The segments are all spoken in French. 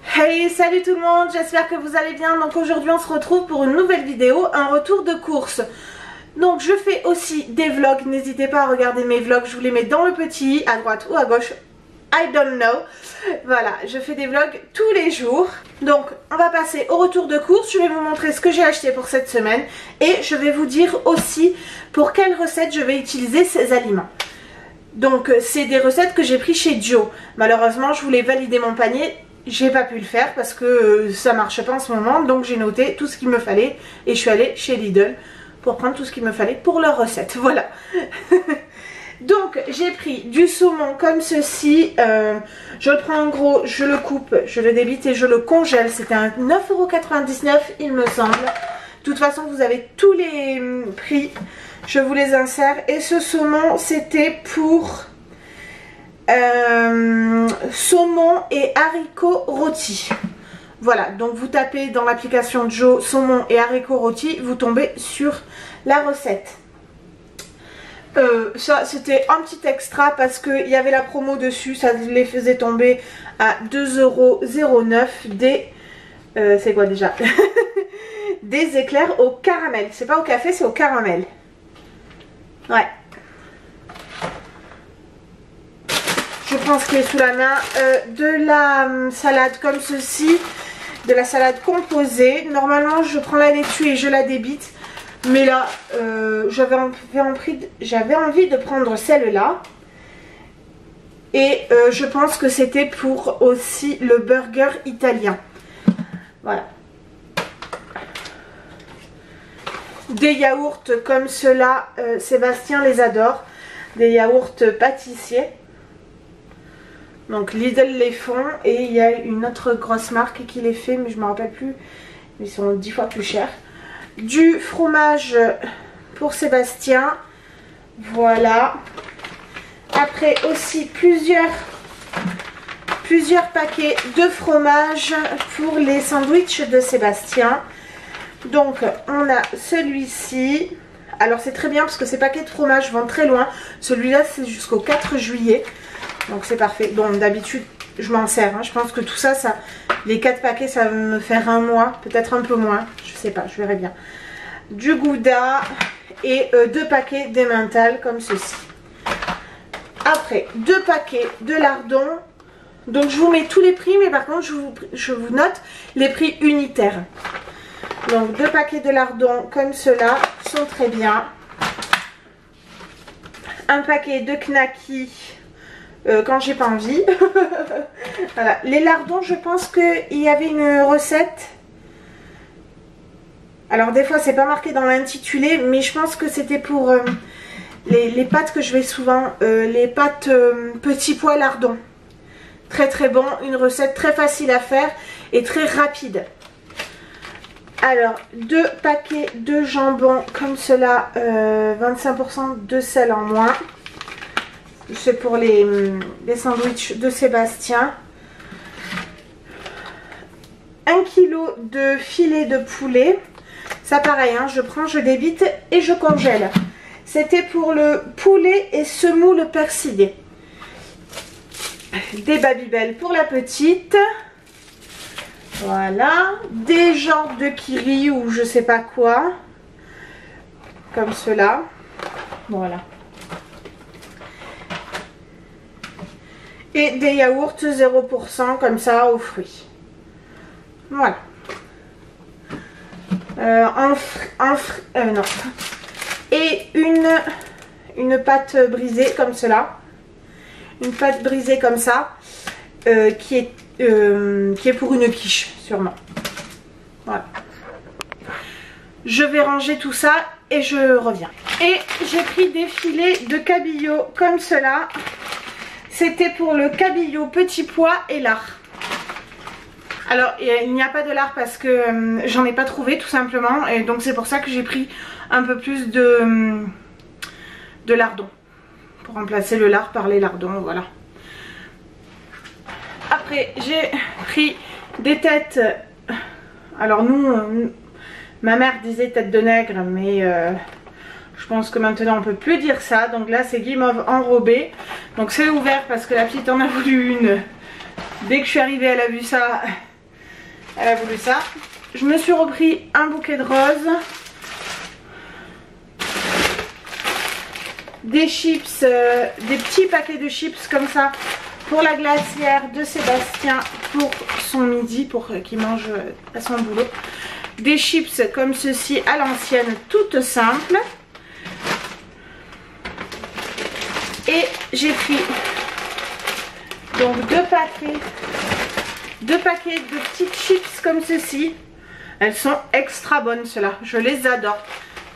Hey, salut tout le monde, j'espère que vous allez bien. Donc aujourd'hui on se retrouve pour une nouvelle vidéo, un retour de course. Donc je fais aussi des vlogs, n'hésitez pas à regarder mes vlogs, je vous les mets dans le petit, à droite ou à gauche, I don't know. Voilà, je fais des vlogs tous les jours. Donc on va passer au retour de course, je vais vous montrer ce que j'ai acheté pour cette semaine. Et je vais vous dire aussi pour quelle recette je vais utiliser ces aliments. Donc c'est des recettes que j'ai pris chez Joe. Malheureusement je voulais valider mon panier. J'ai pas pu le faire parce que ça marche pas en ce moment, donc j'ai noté tout ce qu'il me fallait et je suis allée chez Lidl pour prendre tout ce qu'il me fallait pour leur recette, voilà. Donc j'ai pris du saumon comme ceci, je le prends en gros, je le coupe, je le débite et je le congèle, c'était à 9,99 € il me semble. De toute façon vous avez tous les prix, je vous les insère. Et ce saumon c'était pour... saumon et haricots rôtis. Voilà, donc vous tapez dans l'application Joe saumon et haricots rôtis, vous tombez sur la recette. Ça c'était un petit extra parce qu'il y avait la promo dessus, ça les faisait tomber à 2,09 € des... c'est quoi déjà? Des éclairs au caramel. C'est pas au café, c'est au caramel. Ouais. Je prends ce qui est sous la main, de la salade comme ceci, de la salade composée. Normalement je prends la laitue et je la débite, mais là j'avais envie de prendre celle-là. Et je pense que c'était pour aussi le burger italien. Voilà. Des yaourts comme cela, Sébastien les adore. Des yaourts pâtissiers. Donc Lidl les font et il y a une autre grosse marque qui les fait, mais je ne me rappelle plus. Ils sont 10 fois plus chers. Du fromage pour Sébastien. Voilà. Après aussi plusieurs paquets de fromage pour les sandwichs de Sébastien. Donc on a celui-ci. Alors c'est très bien parce que ces paquets de fromage vont très loin. Celui-là c'est jusqu'au 4 juillet. Donc c'est parfait. Bon d'habitude je m'en sers. Hein. Je pense que tout ça, les 4 paquets ça va me faire un mois. Peut-être un peu moins. Je sais pas, je verrai bien. Du gouda et 2 paquets d'emmental comme ceci. Après 2 paquets de lardons. Donc je vous mets tous les prix, mais par contre je vous note les prix unitaires. Donc 2 paquets de lardons comme cela sont très bien. Un paquet de knackis. Quand j'ai pas envie. Voilà. Les lardons, je pense qu'il y avait une recette. Alors des fois c'est pas marqué dans l'intitulé, mais je pense que c'était pour les pâtes que je vais souvent, les pâtes petits pois lardons. Très très bon, une recette très facile à faire et très rapide. Alors 2 paquets de jambon comme cela, 25% de sel en moins. C'est pour les sandwichs de Sébastien. 1 kg de filet de poulet. Ça pareil, hein, je prends, je débite et je congèle. C'était pour le poulet et semoule persillé. Des Babybel pour la petite. Voilà. Des genres de kiri ou je sais pas quoi. Comme cela. Voilà. Et des yaourts 0% comme ça aux fruits. Voilà. Non. Et une pâte brisée comme cela. Une pâte brisée comme ça. Qui est pour une quiche sûrement. Voilà. Je vais ranger tout ça et je reviens. Et j'ai pris des filets de cabillaud comme cela. C'était pour le cabillaud petit pois et lard. Alors il n'y a pas de lard parce que j'en ai pas trouvé tout simplement. Et donc c'est pour ça que j'ai pris un peu plus de lardons. Pour remplacer le lard par les lardons, voilà. Après j'ai pris des têtes. Alors nous, ma mère disait tête de nègre, mais... je pense que maintenant on peut plus dire ça. Donc là c'est guimauve enrobé. Donc c'est ouvert parce que la petite en a voulu une. Dès que je suis arrivée elle a vu ça. Elle a voulu ça. Je me suis repris un bouquet de roses. Des chips, des petits paquets de chips comme ça pour la glacière de Sébastien pour son midi, pour qu'il mange à son boulot. Des chips comme ceci à l'ancienne, toutes simples. Et j'ai pris donc deux paquets de petites chips comme ceci. Elles sont extra bonnes, ceux-là, je les adore.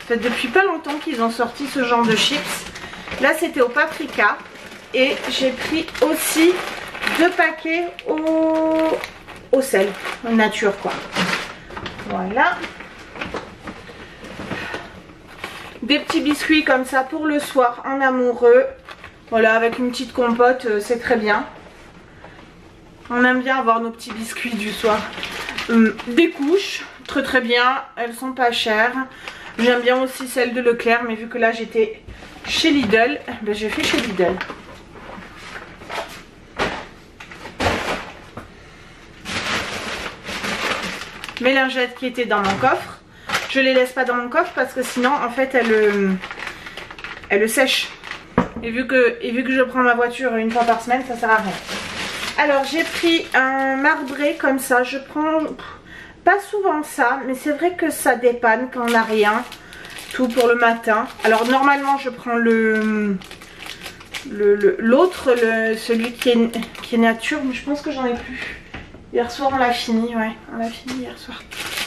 Ça fait depuis pas longtemps qu'ils ont sorti ce genre de chips. Là c'était au paprika. Et j'ai pris aussi deux paquets au sel, nature quoi. Voilà. Des petits biscuits comme ça pour le soir en amoureux. Voilà, avec une petite compote, c'est très bien. On aime bien avoir nos petits biscuits du soir. Des couches, très très bien. Elles sont pas chères. J'aime bien aussi celles de Leclerc, mais vu que là j'étais chez Lidl, ben j'ai fait chez Lidl. Mes lingettes qui étaient dans mon coffre, je les laisse pas dans mon coffre parce que sinon en fait elles sèchent. Et vu que je prends ma voiture une fois par semaine, ça sert à rien. Alors j'ai pris un marbré comme ça, je prends pas souvent ça, mais c'est vrai que ça dépanne quand on n'a rien, tout pour le matin. Alors normalement je prends l'autre, celui qui est nature, mais je pense que j'en ai plus. Hier soir on l'a fini, ouais, on l'a fini hier soir.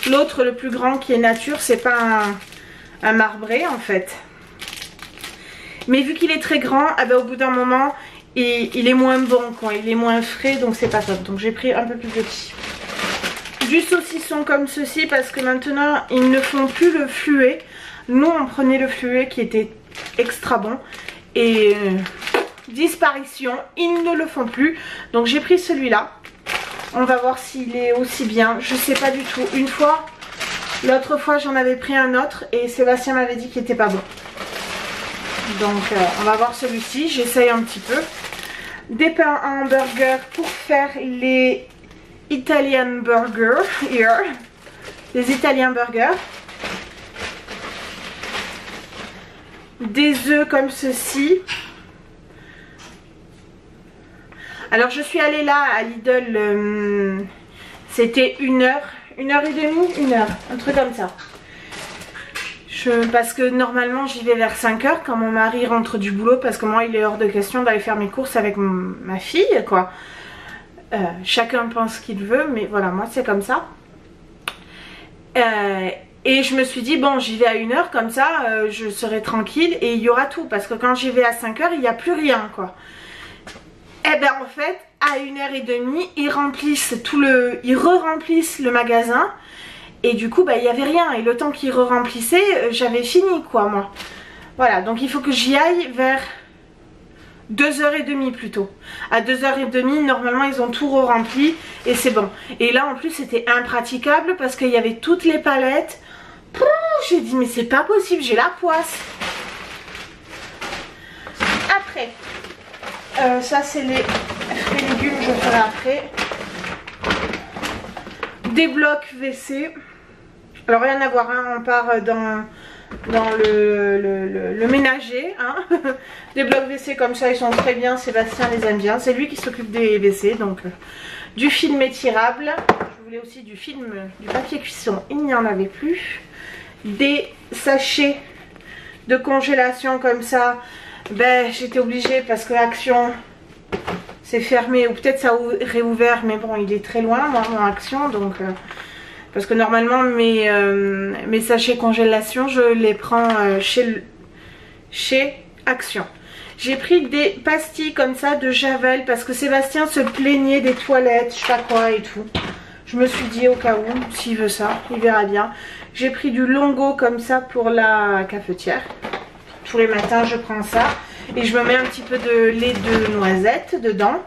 L'autre, le plus grand qui est nature, c'est pas un marbré en fait. Mais vu qu'il est très grand, eh ben, au bout d'un moment, il est moins bon, quoi. Il est moins frais, donc c'est pas top. Donc j'ai pris un peu plus petit. Du saucisson comme ceci, parce que maintenant, ils ne font plus le fluet. Nous, on prenait le fluet qui était extra bon. Et disparition, ils ne le font plus. Donc j'ai pris celui-là. On va voir s'il est aussi bien. Je sais pas du tout. Une fois, l'autre fois, j'en avais pris un autre et Sébastien m'avait dit qu'il était pas bon. Donc on va voir celui-ci. J'essaye un petit peu. Des pains à hamburger pour faire les Italian burgers. Here. Les Italian burgers. Des œufs comme ceci. Alors je suis allée là à Lidl, c'était 1 heure, 1h30, 1 heure, un truc comme ça. Parce que normalement j'y vais vers 5 heures quand mon mari rentre du boulot, parce que moi il est hors de question d'aller faire mes courses avec ma fille quoi. Chacun pense ce qu'il veut, mais voilà, moi c'est comme ça. Et je me suis dit bon, j'y vais à 1 heure comme ça, je serai tranquille et il y aura tout, parce que quand j'y vais à 5 heures il n'y a plus rien quoi. Et ben en fait à 1h30 ils remplissent ils re-remplissent le magasin. Et du coup bah il n'y avait rien. Et le temps qu'ils re-remplissaient, j'avais fini quoi moi. Voilà, donc il faut que j'y aille vers 2h30 plutôt. À 2h30 normalement ils ont tout re-rempli. Et c'est bon. Et là en plus c'était impraticable parce qu'il y avait toutes les palettes. J'ai dit mais c'est pas possible, j'ai la poisse. Après ça c'est les fruits et légumes, je ferai après. Des blocs WC. Alors rien à voir, hein, on part dans le ménager. Hein. Des blocs WC comme ça, ils sont très bien, Sébastien les aime bien. C'est lui qui s'occupe des WC, donc du film étirable. Je voulais aussi du papier cuisson, il n'y en avait plus. Des sachets de congélation comme ça. Ben j'étais obligée parce que Action c'est fermé, ou peut-être ça aurait ouvert, mais bon il est très loin moi mon Action, donc parce que normalement mes sachets congélation je les prends chez Action. J'ai pris des pastilles comme ça de Javel parce que Sébastien se plaignait des toilettes, je sais pas quoi et tout. Je me suis dit au cas où, s'il veut ça, il verra bien. J'ai pris du Longo comme ça pour la cafetière. Tous les matins je prends ça et je me mets un petit peu de lait de noisette dedans,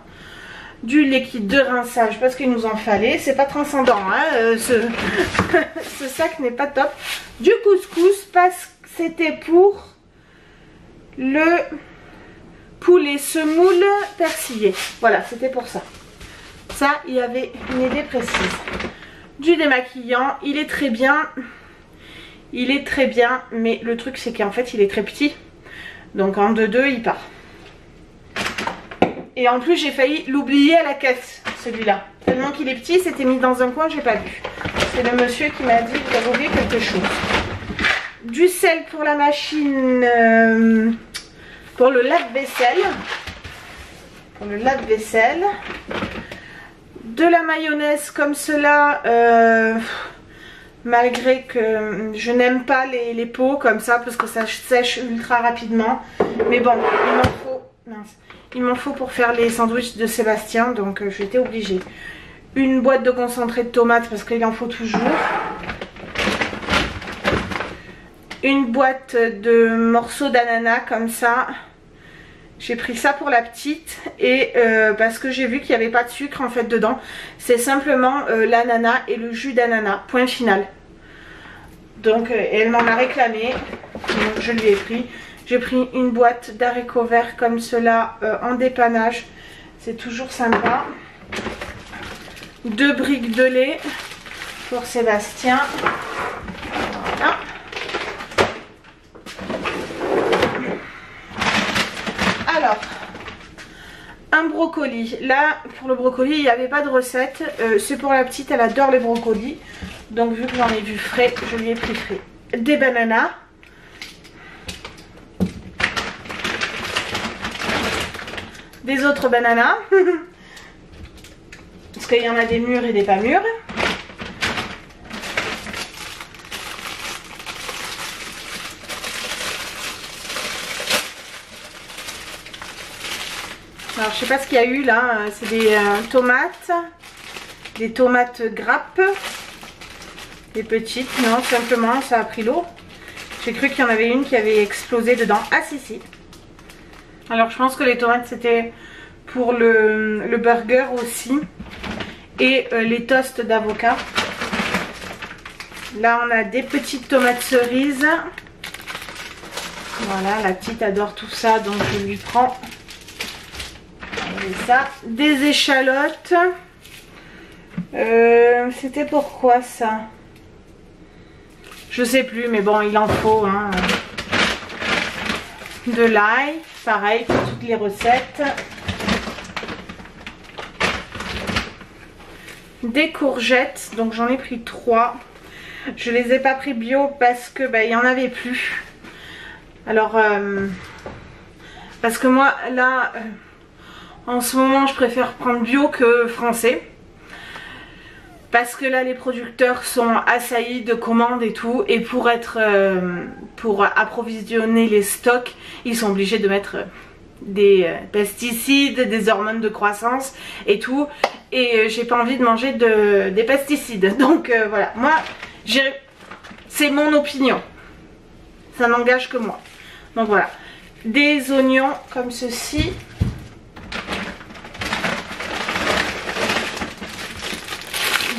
du liquide de rinçage parce qu'il nous en fallait. C'est pas transcendant hein, ce sac n'est pas top. Du couscous parce que c'était pour le poulet semoule persillé. Voilà, c'était pour ça. Ça, il y avait une idée précise. du démaquillant. Il est très bien. Il est très bien. Mais le truc c'est qu'en fait il est très petit. Donc en 2-2 il part. Et en plus j'ai failli l'oublier à la caisse, celui-là. Tellement qu'il est petit, c'était mis dans un coin, j'ai pas vu. C'est le monsieur qui m'a dit vous avez oublié quelque chose. Du sel pour la machine, pour le lave-vaisselle. Pour le lave-vaisselle. De la mayonnaise comme cela, malgré que je n'aime pas les pots comme ça parce que ça sèche ultra rapidement. Mais bon, il m'en faut. Mince. Il m'en faut pour faire les sandwichs de Sébastien, donc j'étais obligée. Une boîte de concentré de tomates parce qu'il en faut toujours. Une boîte de morceaux d'ananas comme ça. J'ai pris ça pour la petite et parce que j'ai vu qu'il n'y avait pas de sucre en fait dedans. C'est simplement l'ananas et le jus d'ananas, point final. Donc elle m'en a réclamé, donc je lui ai pris. J'ai pris une boîte d'haricots verts comme cela en dépannage. C'est toujours sympa. 2 briques de lait pour Sébastien. Voilà. Alors, un brocoli. Là, pour le brocoli, il n'y avait pas de recette. C'est pour la petite, elle adore les brocolis. Donc, vu que j'en ai vu frais, je lui ai pris frais. Des bananas. Des autres bananas. Parce qu'il y en a des mûrs et des pas mûrs. Alors je sais pas ce qu'il y a eu là. C'est des tomates. Des tomates grappes. Des petites. Non, simplement ça a pris l'eau. J'ai cru qu'il y en avait une qui avait explosé dedans. Ah si si. Alors je pense que les tomates c'était pour le burger aussi. Et les toasts d'avocat. Là on a des petites tomates cerises. Voilà, la petite adore tout ça donc je lui prends. Et ça. Des échalotes. C'était pourquoi ça? Je sais plus mais bon il en faut hein. De l'ail. Pareil pour toutes les recettes. Des courgettes, donc j'en ai pris 3. Je les ai pas pris bio parce que il y en avait plus. Alors parce que moi là en ce moment je préfère prendre bio que français. Parce que là les producteurs sont assaillis de commandes et tout. Et pour approvisionner les stocks, ils sont obligés de mettre des pesticides, des hormones de croissance et tout. Et j'ai pas envie de manger des pesticides. Donc voilà, moi c'est mon opinion. Ça n'engage que moi. Donc voilà. Des oignons comme ceci.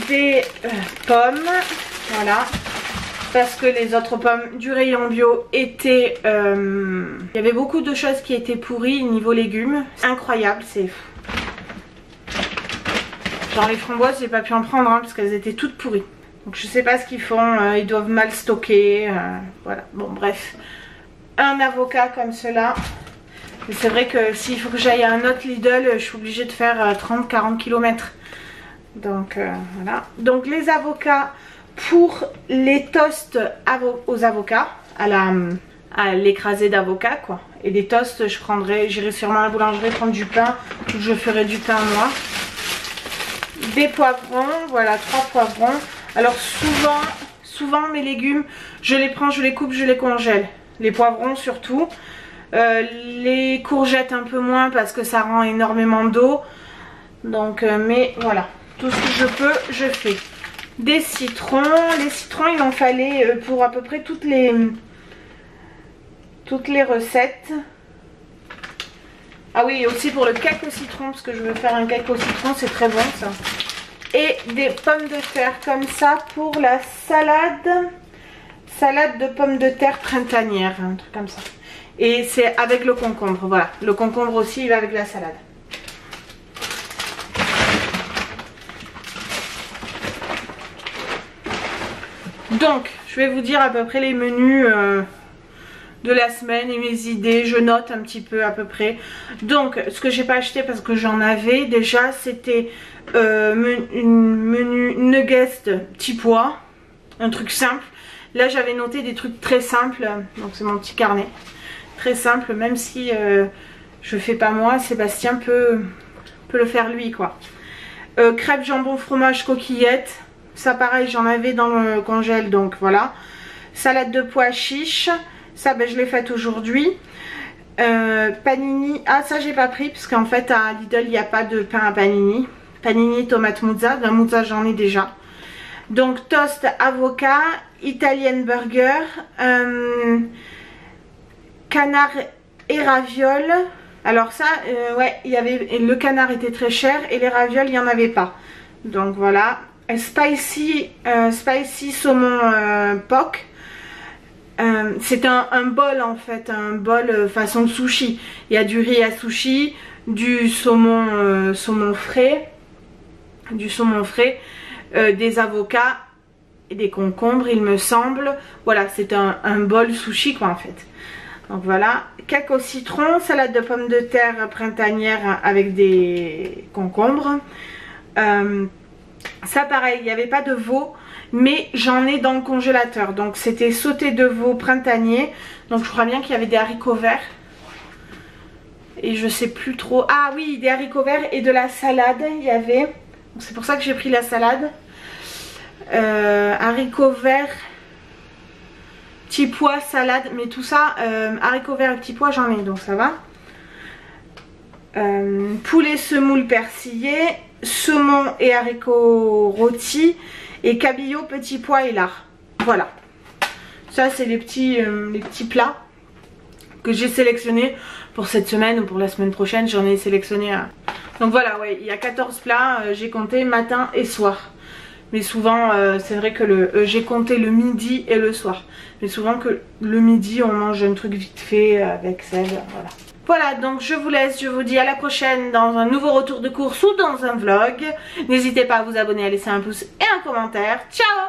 Des pommes, voilà, parce que les autres pommes du rayon bio étaient, il y avait beaucoup de choses qui étaient pourries niveau légumes, incroyable, c'est genre les framboises j'ai pas pu en prendre hein, parce qu'elles étaient toutes pourries, donc je sais pas ce qu'ils font, ils doivent mal stocker, voilà, bon bref, un avocat comme cela. Mais c'est vrai que s'il faut que j'aille à un autre Lidl, je suis obligée de faire 30-40 km. Donc voilà. Donc les avocats pour les toasts aux avocats, à l'écrasé d'avocat quoi. Et les toasts, j'irai sûrement à la boulangerie prendre du pain, ou je ferai du pain moi. Des poivrons, voilà 3 poivrons. Alors souvent mes légumes, je les prends, je les coupe, je les congèle. Les poivrons surtout. Les courgettes un peu moins parce que ça rend énormément d'eau. Donc mais voilà. Tout ce que je peux, je fais. Des citrons. Les citrons, il en fallait pour à peu près toutes les recettes. Ah oui, aussi pour le cake au citron, parce que je veux faire un cake au citron, c'est très bon ça. Et des pommes de terre comme ça pour la salade. Salade de pommes de terre printanière, un truc comme ça. Et c'est avec le concombre, voilà. Le concombre aussi, il va avec la salade. Donc je vais vous dire à peu près les menus de la semaine et mes idées. Je note un petit peu à peu près. Donc ce que j'ai pas acheté parce que j'en avais déjà, c'était menu nuggets petits pois, un truc simple. Là j'avais noté des trucs très simples, donc c'est mon petit carnet, très simple, même si je fais pas moi, Sébastien peut le faire lui quoi. Crêpes jambon fromage coquillettes, ça pareil j'en avais dans le congèle, donc voilà. Salade de pois chiches, ça ben, je l'ai faite aujourd'hui. Panini, ah ça j'ai pas pris parce qu'en fait à Lidl il n'y a pas de pain à panini. Panini tomate mozza, la mozza j'en ai déjà. Donc toast avocat, italienne burger, canard et ravioles. Alors ça ouais, il y avait, le canard était très cher et les ravioles il n'y en avait pas. Donc voilà. Spicy saumon poke. C'est un bol en fait, un bol façon sushi. Il y a du riz à sushi, du saumon, saumon frais, des avocats et des concombres il me semble. Voilà, c'est un bol sushi quoi en fait. Donc voilà, cake au citron, salade de pommes de terre printanière avec des concombres. Ça pareil, il n'y avait pas de veau, mais j'en ai dans le congélateur. Donc c'était sauté de veau printanier. Donc je crois bien qu'il y avait des haricots verts. Et je sais plus trop. Ah oui, des haricots verts et de la salade, il y avait. C'est pour ça que j'ai pris la salade. Haricots verts, petits pois, salade. Mais tout ça, haricots verts et petits pois, j'en ai, donc ça va. Poulet semoule persillé, saumon et haricots rôtis et cabillaud, petits pois et lard. Voilà, ça c'est les petits plats que j'ai sélectionnés pour cette semaine ou pour la semaine prochaine. J'en ai sélectionné un. Donc voilà, ouais, il y a 14 plats, j'ai compté matin et soir. Mais souvent c'est vrai que j'ai compté le midi et le soir. Mais souvent que le midi on mange un truc vite fait avec sel, voilà. Voilà, donc je vous laisse, je vous dis à la prochaine dans un nouveau retour de course ou dans un vlog. N'hésitez pas à vous abonner, à laisser un pouce et un commentaire. Ciao!